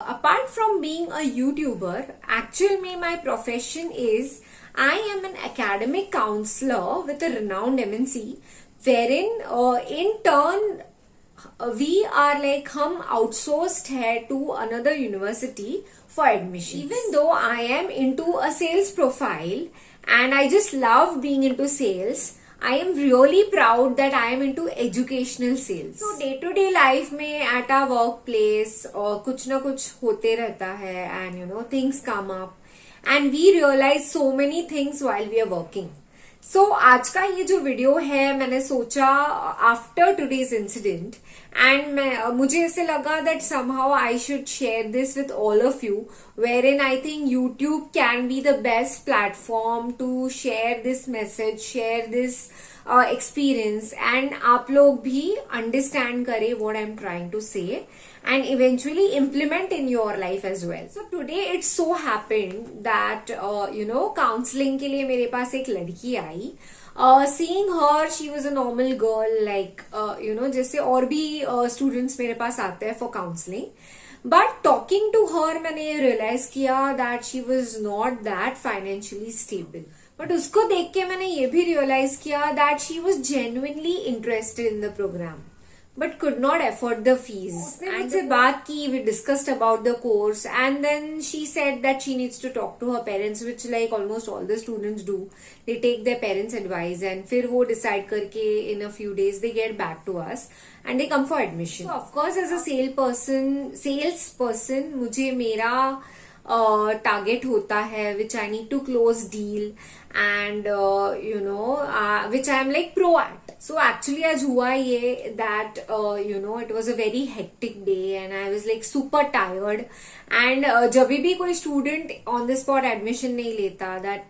Apart from being a YouTuber, actually my profession is I am an academic counselor with a renowned MNC, wherein in turn we are like hum outsourced hai to another university for admission. Even though I am into a sales profile and I just love being into sales, I am really proud that I am into educational sales. So day to day life में at our workplace कुछ ना कुछ होते रहता है and you know things come up and we realize so many things while we are working. So आज का ये जो वीडियो है मैंने सोचा आफ्टर टुडेज इंसिडेंट एंड मुझे ऐसे लगा that somehow I should share this with all of you wherein I think YouTube can be the best platform to share this message, share this experience and आप लोग भी understand करें what I am trying to say and eventually implement in your life as well. So today it so happened that counseling के लिए मेरे पास एक लड़की आई. Seeing her, she was a normal girl like जैसे और भी students मेरे पास आते हैं for counseling. But talking to her मैंने ये realize किया that she was not that financially stable. But उसको देख के मैंने ये भी realize किया that she was genuinely interested in the program. But could not afford the fees. उसने मुझसे बात की, we discussed about the course and then she said that she needs to talk to her parents, which like almost all the students do. They take their parents' advice and फिर वो decide करके in a few days they get back to us and they come for admission. So of course as a salesperson मुझे मेरा target होता है which I need to close deal and which I am like pro at. So actually आज हुआ ये that it was a very hectic day and I was like super tired and जब भी कोई student on the spot admission नहीं लेता that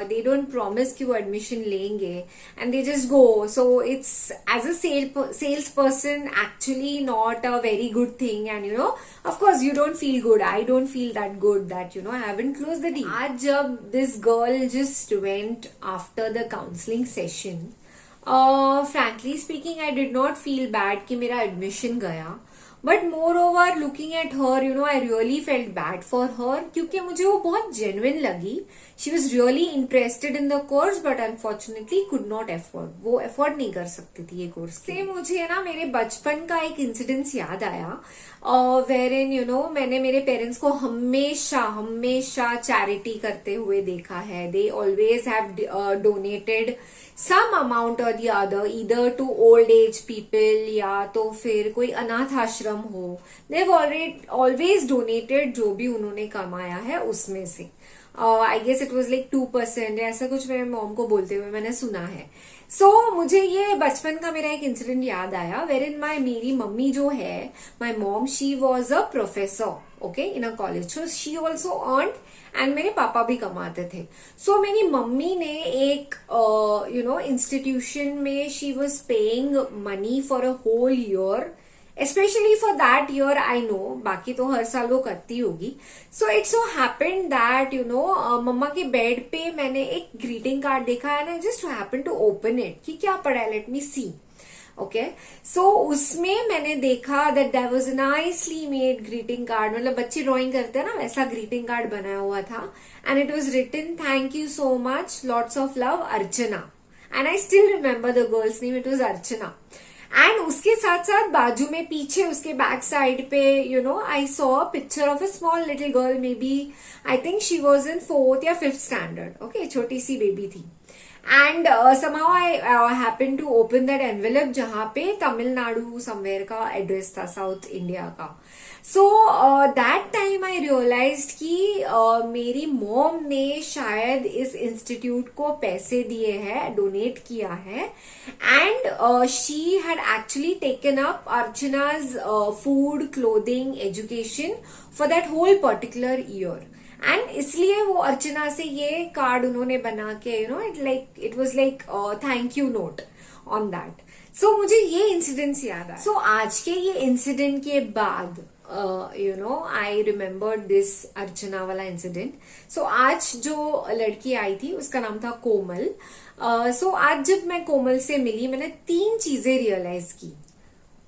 they don't promise कि वो admission लेंगे and they just go. So it's as a salesperson actually not a very good thing and of course you don't feel good. I don't feel that good that I haven't closed the deal. आज जब this girl just went after the counseling session, frankly speaking I did not feel bad कि मेरा admission गया. But moreover looking at her, I really felt bad for her क्योंकि मुझे वो बहुत genuine लगी. She was really interested in the course but unfortunately could not afford. वो afford नहीं कर सकती थी ये course. से मुझे ना मेरे बचपन का एक incident याद आया wherein मैंने मेरे parents को हमेशा charity करते हुए देखा है. They always have donated some amount or the other either to old age people या तो फिर कोई अनाथ आश्रम हो. They've always donated जो भी उन्होंने कमाया है उसमें से. I guess it was like 2% ऐसा कुछ मेरे मॉम को बोलते हुए मैंने सुना है. So मुझे ये बचपन का मेरा एक इंसिडेंट याद आया wherein मेरी मम्मी जो है, my mom she was a professor okay in a college, so she also earned and मेरे पापा भी कमाते थे. So मेरी मम्मी ने एक institution में she was paying money for a whole year. Especially for that year I know, बाकी तो हर साल वो करती होगी. So it so happened that मम्मा के बेड पे मैंने एक ग्रीटिंग कार्ड देखा and I just happened to open it कि क्या पड़ा है, let me see. Okay, so उसमें मैंने देखा that there was a nicely made greeting card, मतलब बच्चे ड्राइंग करते हैं ना वैसा ग्रीटिंग कार्ड बनाया हुआ था and it was written thank you so much, lots of love, Archana. And I still remember the girl's name, it was Archana. And उसके साथ साथ बाजू में पीछे उसके बैक साइड पे I saw a picture of a small little girl, maybe I think she was in 4th या 5th standard. Okay, छोटी सी बेबी थी. And somehow I happened to open that envelope जहाँ पे Tamil Nadu somewhere का address था, south India का. So that time I realized कि मेरी मॉम ने शायद इस इंस्टीट्यूट को पैसे दिए हैं, डोनेट किया है and she had actually taken up Archana's food, clothing, education for that whole particular year. And इसलिए वो अर्चना से ये कार्ड उन्होंने बना के it was like thank you note on that. So मुझे ये इंसिडेंट्स याद आया. सो आज के ये इंसिडेंट के बाद आई रिमेम्बर्ड दिस अर्चना वाला इंसिडेंट. सो आज जो लड़की आई थी उसका नाम था कोमल. सो आज जब मैं कोमल से मिली मैंने 3 चीजें रियलाइज की.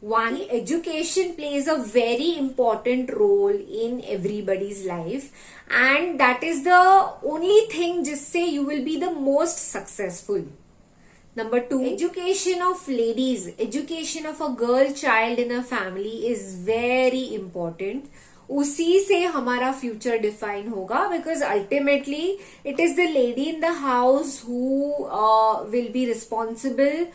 One, education plays a very important role in everybody's life, and that is the only thing जिससे you will be the most successful. Number two, education of ladies, education of a girl child in a family is very important. उसी से हमारा future define होगा, because ultimately it is the lady in the house who will be responsible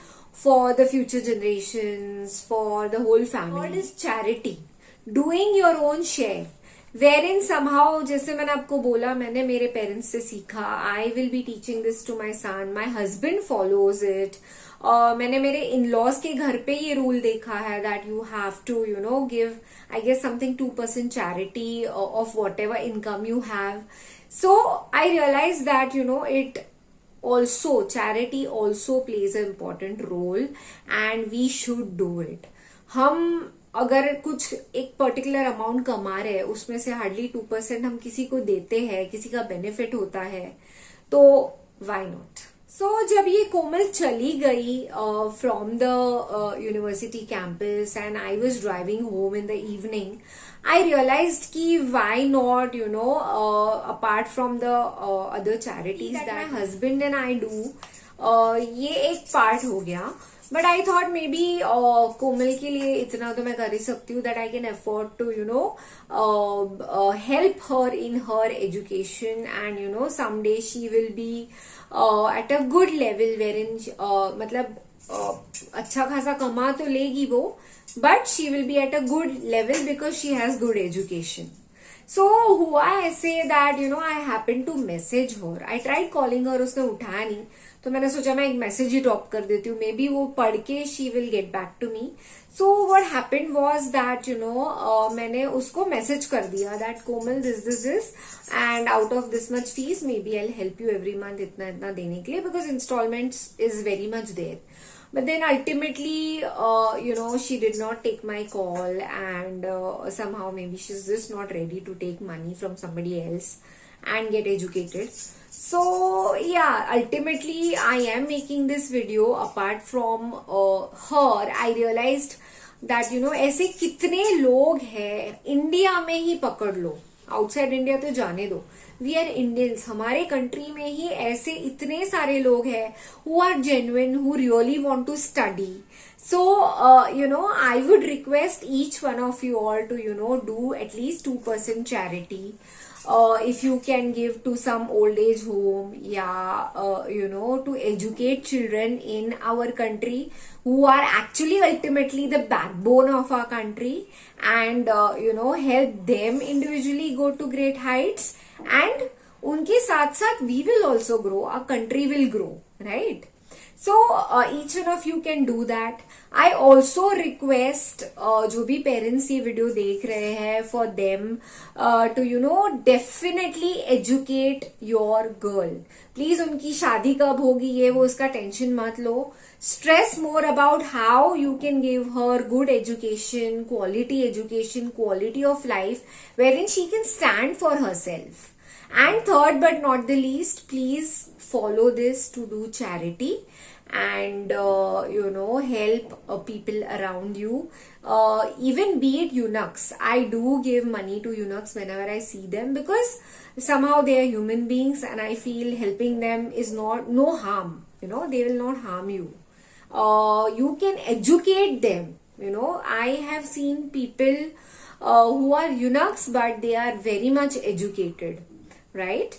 for the future generations, for the whole family. Third is charity, doing your own share, wherein somehow, जैसे मैंने आपको बोला, मैंने मेरे parents से सीखा, I will be teaching this to my son, my husband follows it. मैंने मेरे इन-लॉज के घर पे ये रूल देखा है that you have to, you know, give, I guess, something 2% charity of whatever income you have. So I realized that, you know, it also, charity also plays an important role and we should do it. हम अगर कुछ एक particular amount कमा रहे हैं, उसमें से hardly 2% हम किसी को देते हैं, किसी का बेनिफिट होता है, तो वाई नॉट. सो जब ये कोमल चली गई from the university campus and I was driving home in the evening, I realized कि why not, you know, apart from the other charities that my husband and I do, ये एक part हो गया. But I thought maybe कोमल के लिए इतना तो मैं कर ही सकती हूँ, that I can afford to, you know, help her in her education, and you know someday she will be at a good level wherein मतलब अच्छा खासा कमा तो लेगी वो, but she will be at a good level because she has good education. So हुआ ऐसे that, you know, I happened to message her. I tried calling her, उसने उठाया नहीं, तो मैंने सोचा मैं एक मैसेज ही ड्रॉप कर देती हूँ, मे बी वो पढ़ के she will get back to me. So what happened was that, you know, मैंने उसको मैसेज कर दिया that Komal this and out of this much fees maybe I'll help you every month इतना इतना देने के लिए, because installments is very much there. But then ultimately, you know, she did not take my call, and somehow maybe she's just not ready to take money from somebody else and get educated. So yeah, ultimately I am making this video. Apart from her, I realized that, you know, ऐसे कितने लोग हैं, India में ही पकड़ लो, outside India तो जाने दो, we are Indians, हमारे कंट्री में ही ऐसे इतने सारे लोग हैं who are genuine, who really want to study. So, you know, I would request each one of you all to, you know, do at least 2% charity. If you can give to some old age home, yeah, you know, to educate children in our country who are actually ultimately the backbone of our country, and you know, help them individually go to great heights, and उनके साथ साथ we will also grow, our country will grow, right? So each one of you can do that. I also request जो भी parents ये video देख रहे हैं, for them to, you know, definitely educate your girl. Please उनकी शादी कब होगी ये वो उसका टेंशन मत लो. Stress more about how you can give her good education, quality of life, wherein she can stand for herself. And third but not the least, please follow this to do charity and you know, help people around you, even be it eunuchs. I do give money to eunuchs whenever I see them, because somehow they are human beings and I feel helping them is no harm, you know, they will not harm you. You can educate them, you know. I have seen people who are eunuchs but they are very much educated, right?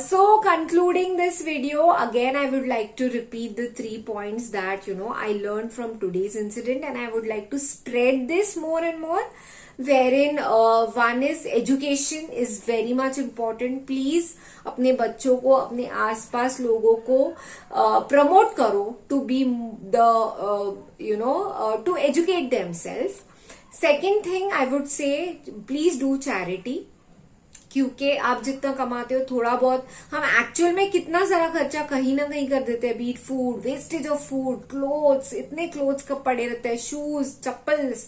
So concluding this video, again I would like to repeat the 3 points that, you know, I learned from today's incident, and I would like to spread this more and more, wherein one is education is very much important. Please अपने बच्चों को, अपने आसपास लोगों को promote करो to be the you know, to educate themselves. Second thing I would say, please do charity, क्योंकि आप जितना कमाते हो थोड़ा बहुत, हम एक्चुअल में कितना सारा खर्चा कहीं ना कहीं कर देते हैं, बीट food, wastage of food, clothes, इतने क्लोथ्स कब पड़े रहते हैं, शूज, चप्पल्स,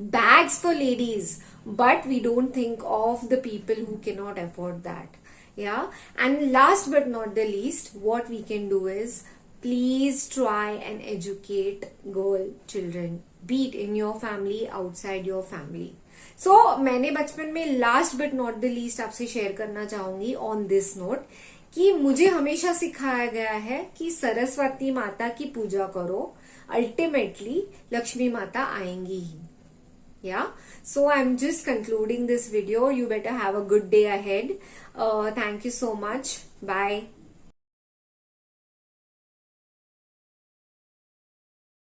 bags for ladies, but we don't think of the people who can not afford that. Yeah, and last but not the least, what we can do is please try and educate girl children beat in your family, outside your family. So मैंने बचपन में last but not the least आपसे share करना चाहूंगी on this note कि मुझे हमेशा सिखाया गया है कि सरस्वती माता की पूजा करो, अल्टीमेटली लक्ष्मी माता आएंगी ही. Yeah, so I'm just concluding this video. You better have a good day ahead. Thank you so much. Bye.